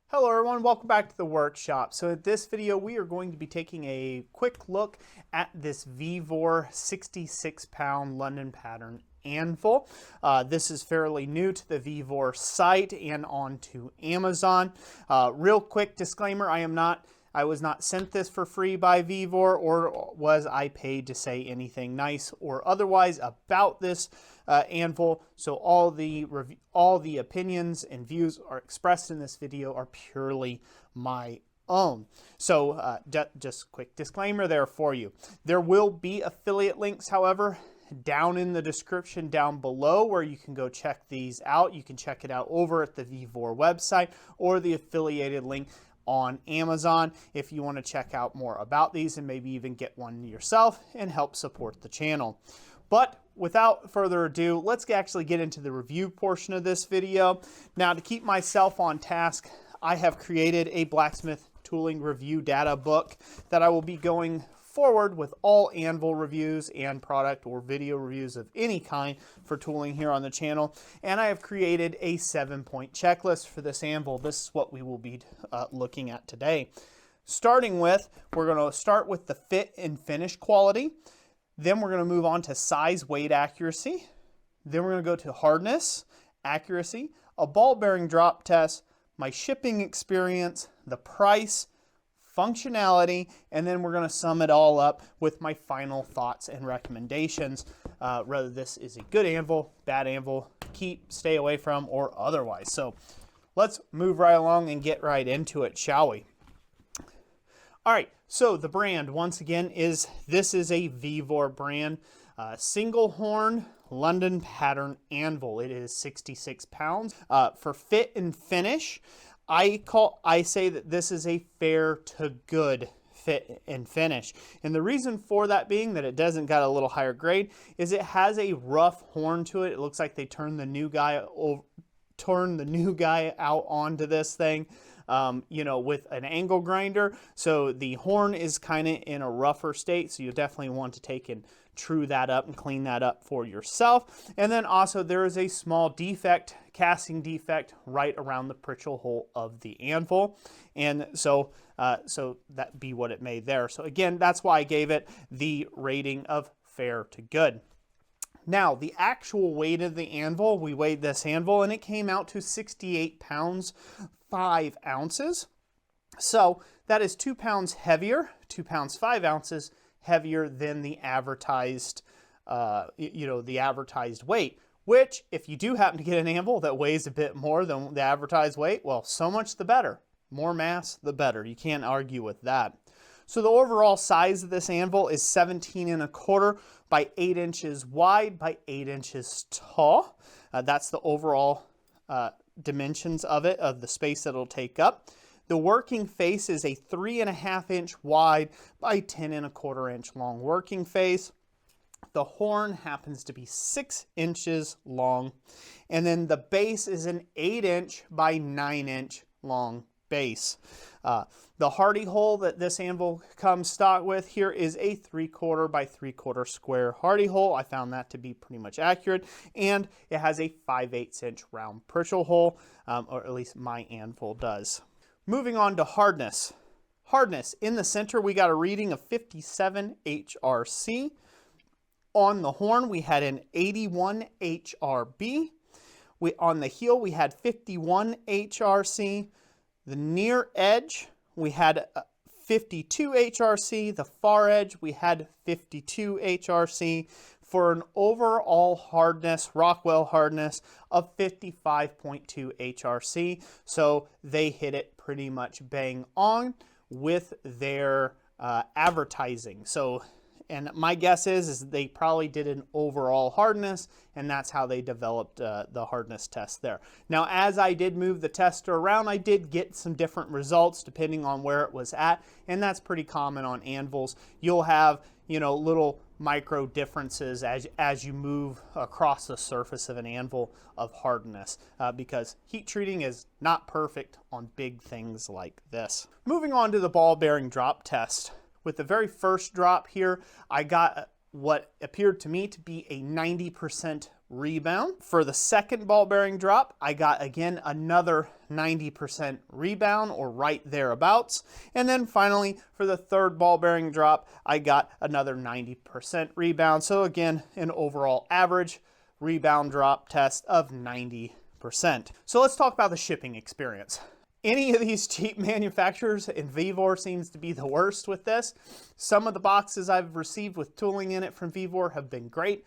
Hello everyone, welcome back to the workshop. So in this video we are going to be taking a quick look at this Vevor 66-pound London pattern anvil. This is fairly new to the Vevor site and onto Amazon. Real quick disclaimer, I was not sent this for free by Vevor, or was I paid to say anything nice or otherwise about this anvil. So all the opinions and views are expressed in this video are purely my own. So just quick disclaimer there for you. There will be affiliate links, however, down in the description down below where you can go check these out. You can check it out over at the Vevor website or the affiliated link on Amazon if you want to check out more about these and maybe even get one yourself and help support the channel. But without further ado, let's actually get into the review portion of this video. Now, to keep myself on task, I have created a Blacksmith tooling review data book that I will be going forward with all anvil reviews and product or video reviews of any kind for tooling here on the channel. And I have created a 7-point checklist for this anvil. This is what we will be looking at today. Starting with, we're going to start with the fit and finish quality. Then we're going to move on to size, weight, accuracy. Then we're going to go to hardness, accuracy, a ball bearing drop test, my shipping experience, the price, functionality, and then we're going to sum it all up with my final thoughts and recommendations, whether this is a good anvil, bad anvil, keep, stay away from, or otherwise. So let's move right along and get right into it, shall we? All right, so the brand, once again, this is a Vevor brand, single horn London pattern anvil. It is 66 pounds. For fit and finish, I say that this is a fair to good fit and finish. And the reason for that being that it doesn't got a little higher grade is it has a rough horn to it. It looks like they turned the new guy out onto this thing, you know, with an angle grinder. So the horn is kind of in a rougher state. So you definitely want to take and true that up and clean that up for yourself. And then also there is a small defect, casting defect right around the pritchel hole of the anvil. And so that be what it made there. So again, that's why I gave it the rating of fair to good. Now, the actual weight of the anvil, we weighed this anvil and it came out to 68 pounds, 5 ounces. So that is 2 pounds heavier, 2 pounds, 5 ounces heavier than the advertised, the advertised weight, which if you do happen to get an anvil that weighs a bit more than the advertised weight, well, so much the better. More mass, the better. You can't argue with that. So the overall size of this anvil is 17¼ by 8 inches wide by 8 inches tall. That's the overall dimensions of it, of the space that it'll take up. The working face is a 3½ inch wide by 10¼ inch long working face. The horn happens to be 6 inches long. And then the base is an 8 inch by 9 inch long base. The hardy hole that this anvil comes stock with here is a 3/4 by 3/4 square hardy hole. I found that to be pretty much accurate, and it has a 5/8 inch round pritchel hole, or at least my anvil does. Moving on to hardness. Hardness, in the center we got a reading of 57 HRC. On the horn we had an 81 HRB. On the heel we had 51 HRC. The near edge, we had 52 HRC. The far edge, we had 52 HRC for an overall hardness, Rockwell hardness of 55.2 HRC. So they hit it pretty much bang on with their advertising. So, and my guess is they probably did an overall hardness, and that's how they developed the hardness test there. Now, as I did move the tester around, I did get some different results depending on where it was at, and that's pretty common on anvils. You'll have, you know, little micro differences as you move across the surface of an anvil of hardness, because heat treating is not perfect on big things like this. Moving on to the ball bearing drop test. With the very first drop here, I got what appeared to me to be a 90% rebound. For the second ball bearing drop, I got again another 90% rebound, or right thereabouts. And then finally, for the third ball bearing drop, I got another 90% rebound. So again, an overall average rebound drop test of 90%. So let's talk about the shipping experience. Any of these cheap manufacturers, and Vevor seems to be the worst with this. Some of the boxes I've received with tooling in it from Vevor have been great.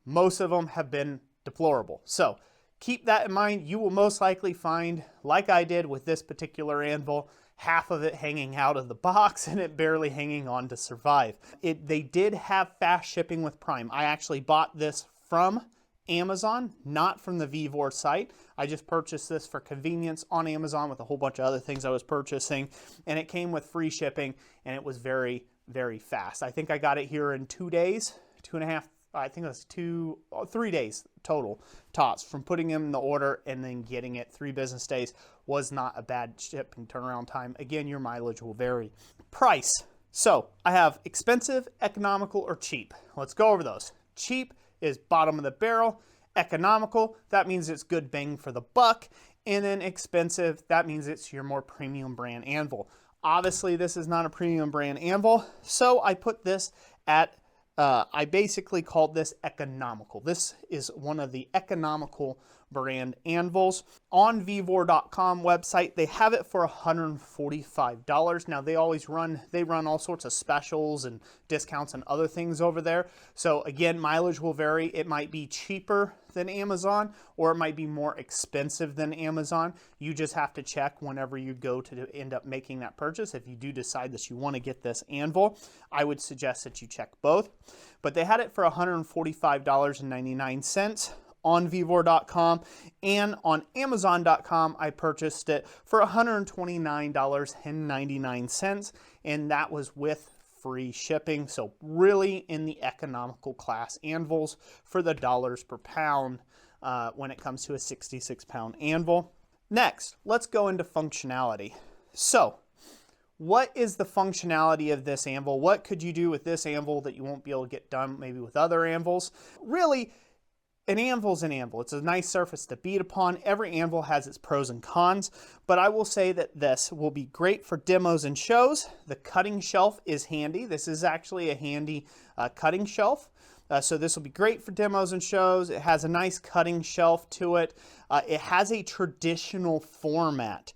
Most of them have been deplorable. So keep that in mind. You will most likely find, like I did with this particular anvil, half of it hanging out of the box and it barely hanging on to survive. They did have fast shipping with Prime. I actually bought this from Amazon, not from the Vevor site. I just purchased this for convenience on Amazon with a whole bunch of other things I was purchasing, and it came with free shipping, and it was very, very fast. I think I got it here in 2 days, 2.5, I think it was 3 days total tops from putting in the order and then getting it. 3 business days was not a bad shipping turnaround time. Again, your mileage will vary. Price. So I have expensive, economical, or cheap. Let's go over those. Cheap is bottom of the barrel. Economical, that means it's good bang for the buck. And then expensive, that means it's your more premium brand anvil. Obviously, this is not a premium brand anvil, so I put this at I basically called this economical. This is one of the economical brand anvils. On Vevor.com website, they have it for $145. Now they run all sorts of specials and discounts and other things over there. So again, mileage will vary. It might be cheaper than Amazon, or it might be more expensive than Amazon. You just have to check whenever you go to end up making that purchase. If you do decide that you want to get this anvil, I would suggest that you check both. But they had it for $145.99 on Vevor.com, and on Amazon.com I purchased it for $129.99, and that was with free shipping. So really in the economical class anvils for the dollars per pound when it comes to a 66-pound anvil. Next, let's go into functionality. So what is the functionality of this anvil? What could you do with this anvil that you won't be able to get done maybe with other anvils? Really, an anvil is an anvil. It's a nice surface to beat upon. Every anvil has its pros and cons, but I will say that this will be great for demos and shows. The cutting shelf is handy. This is actually a handy cutting shelf. So this will be great for demos and shows. It has a nice cutting shelf to it. It has a traditional format.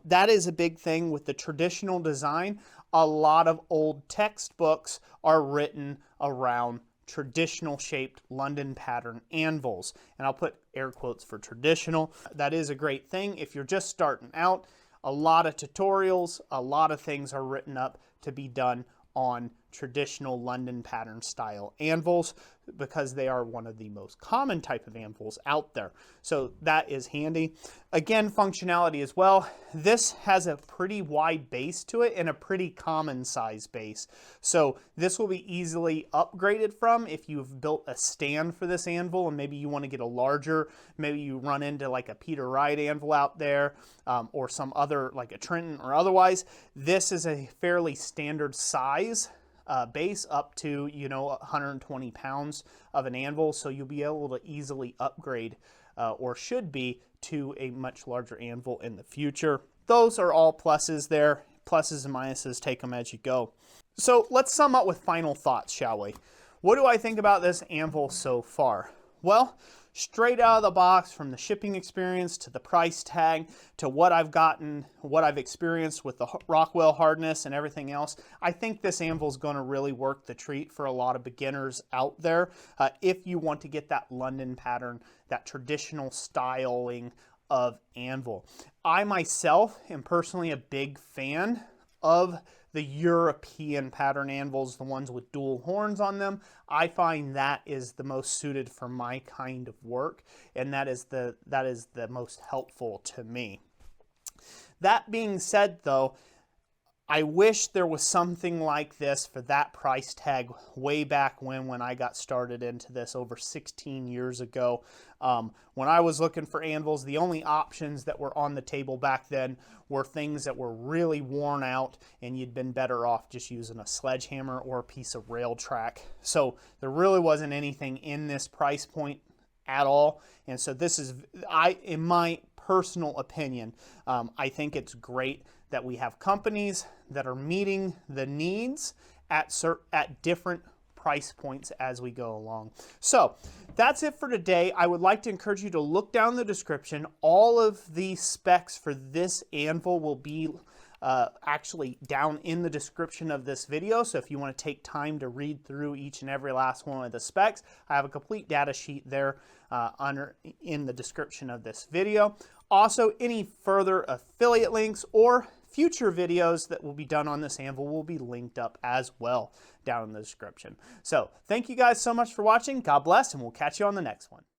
That is a big thing with the traditional design. A lot of old textbooks are written around traditional shaped London pattern anvils. And I'll put air quotes for traditional. That is a great thing. If you're just starting out, a lot of tutorials, a lot of things are written up to be done on traditional London pattern style anvils because they are one of the most common type of anvils out there. So that is handy. Again, functionality as well. This has a pretty wide base to it and a pretty common size base. So this will be easily upgraded from if you've built a stand for this anvil and maybe you want to get a larger, maybe you run into like a Peter Wright anvil out there or some other like a Trenton or otherwise. This is a fairly standard size base up to 120 pounds of an anvil, so you'll be able to easily upgrade or should be to a much larger anvil in the future. Those are all pluses there. Pluses and minuses, take them as you go. So let's sum up with final thoughts, shall we? What do I think about this anvil so far? Well, straight out of the box, from the shipping experience to the price tag to what I've gotten, what I've experienced with the Rockwell hardness and everything else, I think this anvil is going to really work the treat for a lot of beginners out there if you want to get that London pattern, that traditional styling of anvil. I myself am personally a big fan of the European pattern anvils, the ones with dual horns on them. I find that is the most suited for my kind of work, and that is the most helpful to me. That being said, though, I wish there was something like this for that price tag way back when I got started into this over 16 years ago. When I was looking for anvils, the only options that were on the table back then were things that were really worn out and you'd been better off just using a sledgehammer or a piece of rail track. So there really wasn't anything in this price point at all. And so this is, in my personal opinion, I think it's great that we have companies that are meeting the needs at different price points as we go along. So that's it for today. I would like to encourage you to look down the description. All of the specs for this anvil will be actually down in the description of this video. So if you want to take time to read through each and every last one of the specs, I have a complete data sheet there in the description of this video. Also, any further affiliate links or future videos that will be done on this anvil will be linked up as well down in the description. So thank you guys so much for watching. God bless, and we'll catch you on the next one.